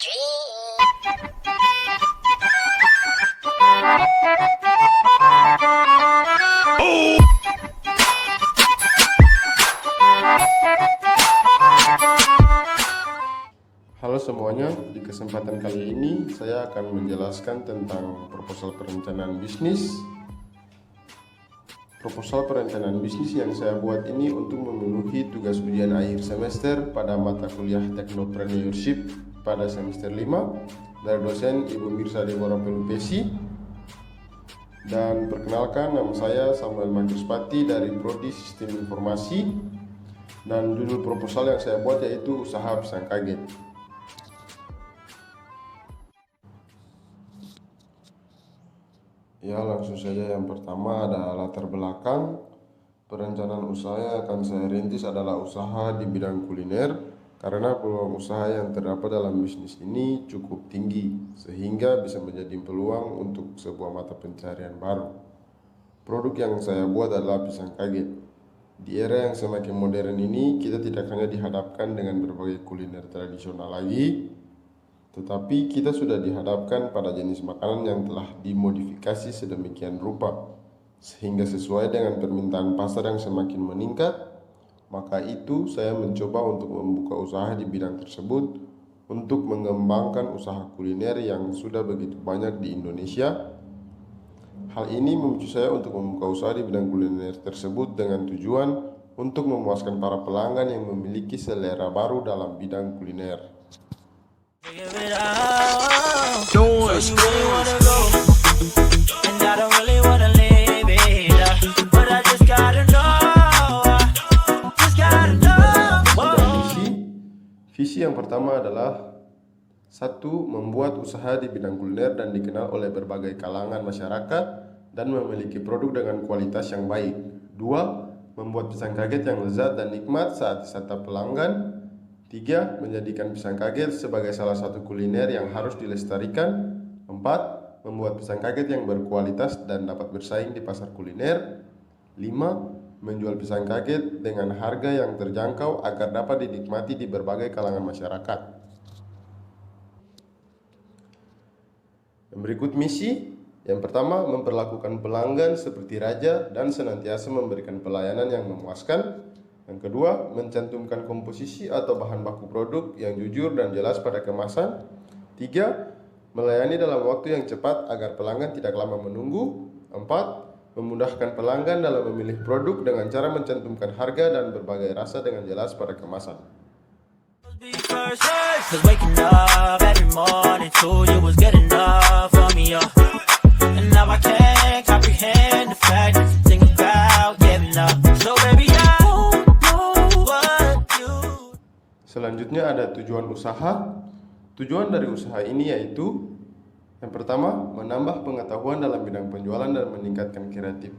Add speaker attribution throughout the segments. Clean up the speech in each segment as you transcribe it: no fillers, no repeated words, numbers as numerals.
Speaker 1: Halo semuanya, di kesempatan kali ini saya akan menjelaskan tentang proposal perencanaan bisnis. Proposal perencanaan bisnis yang saya buat ini untuk memenuhi tugas ujian akhir semester pada mata kuliah Technopreneurship pada semester 5 dari dosen Ibu Mirsa Deborah Pelupesi. Dan perkenalkan, nama saya Samuel Magruspati dari Prodi Sistem Informasi, dan judul proposal yang saya buat yaitu Usaha Pisang Kaget. Ya, langsung saja. Yang pertama ada latar belakang. Perencanaan usaha yang akan saya rintis adalah usaha di bidang kuliner, karena peluang usaha yang terdapat dalam bisnis ini cukup tinggi, sehingga bisa menjadi peluang untuk sebuah mata pencarian baru. Produk yang saya buat adalah pisang kaget. Di era yang semakin modern ini, kita tidak hanya dihadapkan dengan berbagai kuliner tradisional lagi, tetapi kita sudah dihadapkan pada jenis makanan yang telah dimodifikasi sedemikian rupa sehingga sesuai dengan permintaan pasar yang semakin meningkat. Maka itu saya mencoba untuk membuka usaha di bidang tersebut untuk mengembangkan usaha kuliner yang sudah begitu banyak di Indonesia. Hal ini memicu saya untuk membuka usaha di bidang kuliner tersebut dengan tujuan untuk memuaskan para pelanggan yang memiliki selera baru dalam bidang kuliner. Visi yang pertama adalah: 1. Membuat usaha di bidang kuliner dan dikenal oleh berbagai kalangan masyarakat dan memiliki produk dengan kualitas yang baik. 2. Membuat pisang kaget yang lezat dan nikmat saat disantap pelanggan. 3. Menjadikan pisang kaget sebagai salah satu kuliner yang harus dilestarikan. 4. Membuat pisang kaget yang berkualitas dan dapat bersaing di pasar kuliner. 5. Menjual pisang kaget dengan harga yang terjangkau agar dapat dinikmati di berbagai kalangan masyarakat. Yang berikut misi. Yang pertama, memperlakukan pelanggan seperti raja dan senantiasa memberikan pelayanan yang memuaskan. Yang kedua, mencantumkan komposisi atau bahan baku produk yang jujur dan jelas pada kemasan. 3. Melayani dalam waktu yang cepat agar pelanggan tidak lama menunggu. 4. Memudahkan pelanggan dalam memilih produk dengan cara mencantumkan harga dan berbagai rasa dengan jelas pada kemasan. Selanjutnya ada tujuan usaha. Tujuan dari usaha ini yaitu: yang pertama, menambah pengetahuan dalam bidang penjualan dan meningkatkan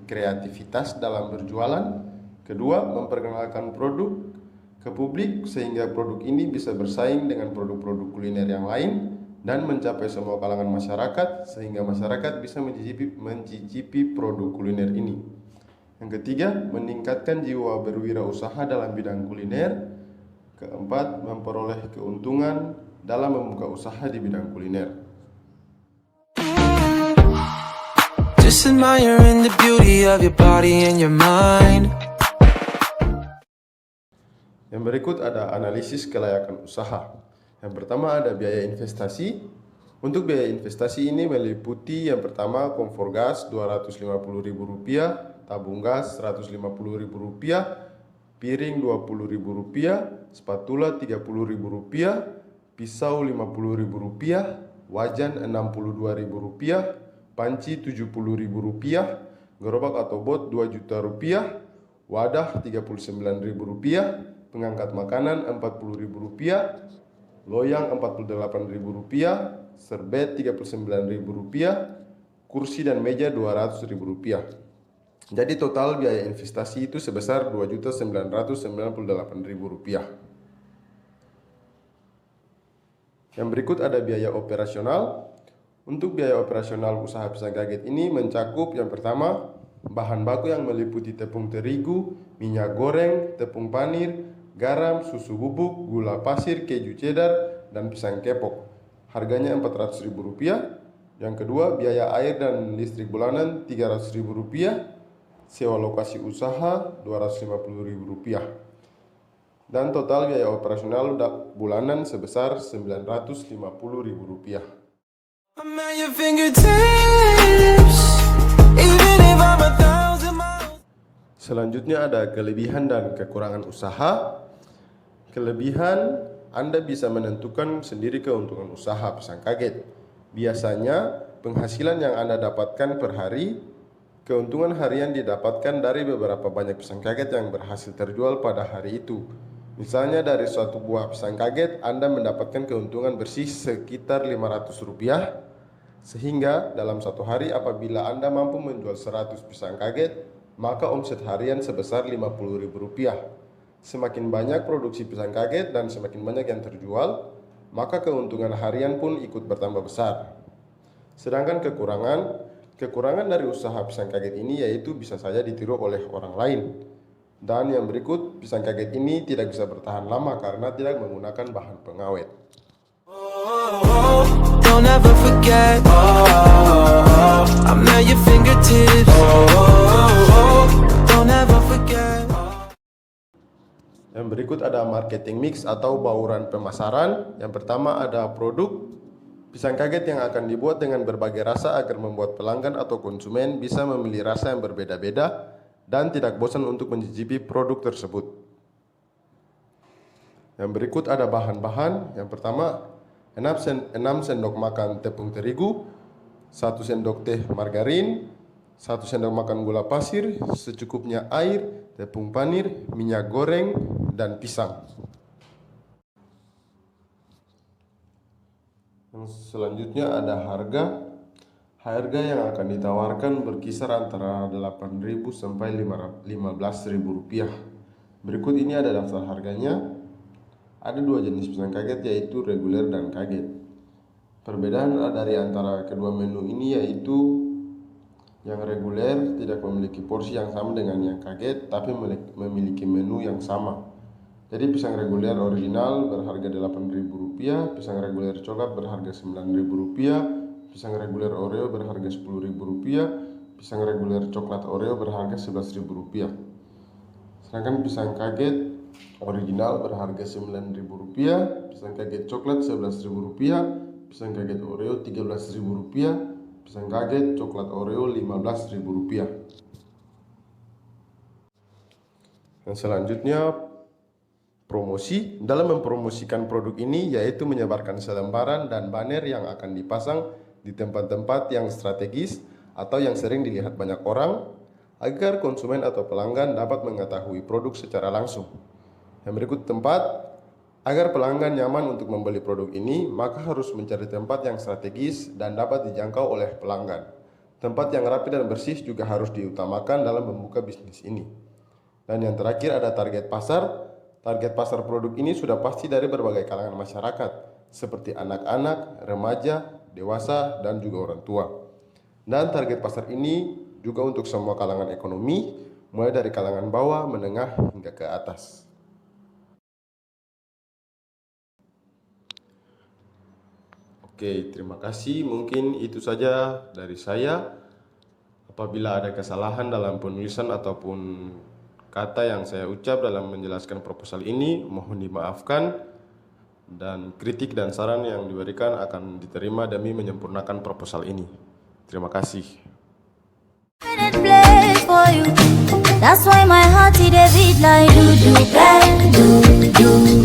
Speaker 1: kreativitas dalam berjualan. Kedua, memperkenalkan produk ke publik sehingga produk ini bisa bersaing dengan produk-produk kuliner yang lain dan mencapai semua kalangan masyarakat sehingga masyarakat bisa mencicipi produk kuliner ini. Yang ketiga, meningkatkan jiwa berwirausaha dalam bidang kuliner. Keempat, memperoleh keuntungan dalam membuka usaha di bidang kuliner. Just admiring the beauty of your body and your mind. Yang berikut ada analisis kelayakan usaha. Yang pertama ada biaya investasi. Untuk biaya investasi ini meliputi yang pertama kompor gas Rp250.000, tabung gas Rp150.000, piring Rp20.000, spatula Rp30.000, pisau Rp50.000, wajan Rp62.000, panci Rp70.000, gerobak atau bot Rp2.000.000, wadah Rp39.000, pengangkat makanan Rp40.000, loyang Rp48.000, serbet Rp39.000, kursi dan meja Rp200.000. Jadi total biaya investasi itu sebesar Rp2.998.000. Yang berikut ada biaya operasional. Untuk biaya operasional usaha pisang kaget ini mencakup yang pertama, bahan baku yang meliputi tepung terigu, minyak goreng, tepung panir, garam, susu bubuk, gula pasir, keju cheddar, dan pisang kepok. harganya Rp400.000. Yang kedua, biaya air dan listrik bulanan Rp300.000, sewa lokasi usaha Rp250.000. Dan total biaya operasional bulanan sebesar Rp950.000. Selanjutnya ada kelebihan dan kekurangan usaha. Kelebihan, Anda bisa menentukan sendiri keuntungan usaha pisang kaget. Biasanya, penghasilan yang Anda dapatkan per hari, keuntungan harian didapatkan dari beberapa banyak pisang kaget yang berhasil terjual pada hari itu. Misalnya dari suatu buah pisang kaget, Anda mendapatkan keuntungan bersih sekitar Rp500, sehingga dalam satu hari apabila Anda mampu menjual 100 pisang kaget, maka omset harian sebesar Rp50.000. Semakin banyak produksi pisang kaget dan semakin banyak yang terjual, maka keuntungan harian pun ikut bertambah besar. Sedangkan kekurangan dari usaha pisang kaget ini yaitu bisa saja ditiru oleh orang lain. Dan yang berikut, pisang kaget ini tidak bisa bertahan lama karena tidak menggunakan bahan pengawet. Don't ever forget, I'm at your fingertips. Don't ever forget. Yang berikut ada marketing mix atau bauran pemasaran. Yang pertama ada produk. Pisang kaget yang akan dibuat dengan berbagai rasa agar membuat pelanggan atau konsumen bisa memilih rasa yang berbeda-beda dan tidak bosan untuk mencicipi produk tersebut. Yang berikut ada bahan-bahan. Yang pertama, 6 sendok makan tepung terigu, 1 sendok teh margarin, 1 sendok makan gula pasir, secukupnya air, tepung panir, minyak goreng, dan pisang. Yang selanjutnya ada harga. Harga yang akan ditawarkan berkisar antara Rp8.000 sampai Rp15.000. Berikut ini ada daftar harganya. Ada 2 jenis pisang kaget yaitu reguler dan kaget. Perbedaan dari antara kedua menu ini yaitu yang reguler tidak memiliki porsi yang sama dengan yang kaget, tapi memiliki menu yang sama. Jadi pisang reguler original berharga Rp8.000, pisang reguler coklat berharga Rp9.000, pisang reguler Oreo berharga Rp10.000, pisang reguler coklat Oreo berharga Rp11.000. Sedangkan pisang kaget original berharga Rp9.000, pisang kaget coklat Rp11.000, pisang kaget Oreo Rp13.000, pisang kaget coklat Oreo Rp15.000. Yang selanjutnya promosi. Dalam mempromosikan produk ini yaitu menyebarkan selembaran dan banner yang akan dipasang di tempat-tempat yang strategis atau yang sering dilihat banyak orang agar konsumen atau pelanggan dapat mengetahui produk secara langsung. Yang berikut tempat. Agar pelanggan nyaman untuk membeli produk ini, maka harus mencari tempat yang strategis dan dapat dijangkau oleh pelanggan. Tempat yang rapi dan bersih juga harus diutamakan dalam membuka bisnis ini. Dan yang terakhir ada target pasar. Target pasar produk ini sudah pasti dari berbagai kalangan masyarakat, seperti anak-anak, remaja, dewasa, dan juga orang tua. Dan target pasar ini juga untuk semua kalangan ekonomi, mulai dari kalangan bawah, menengah, hingga ke atas. Oke, terima kasih. Mungkin itu saja dari saya. Apabila ada kesalahan dalam penulisan ataupun kata yang saya ucap dalam menjelaskan proposal ini, mohon dimaafkan. Dan kritik dan saran yang diberikan akan diterima demi menyempurnakan proposal ini. Terima kasih. That's why my heart beat like do do do do.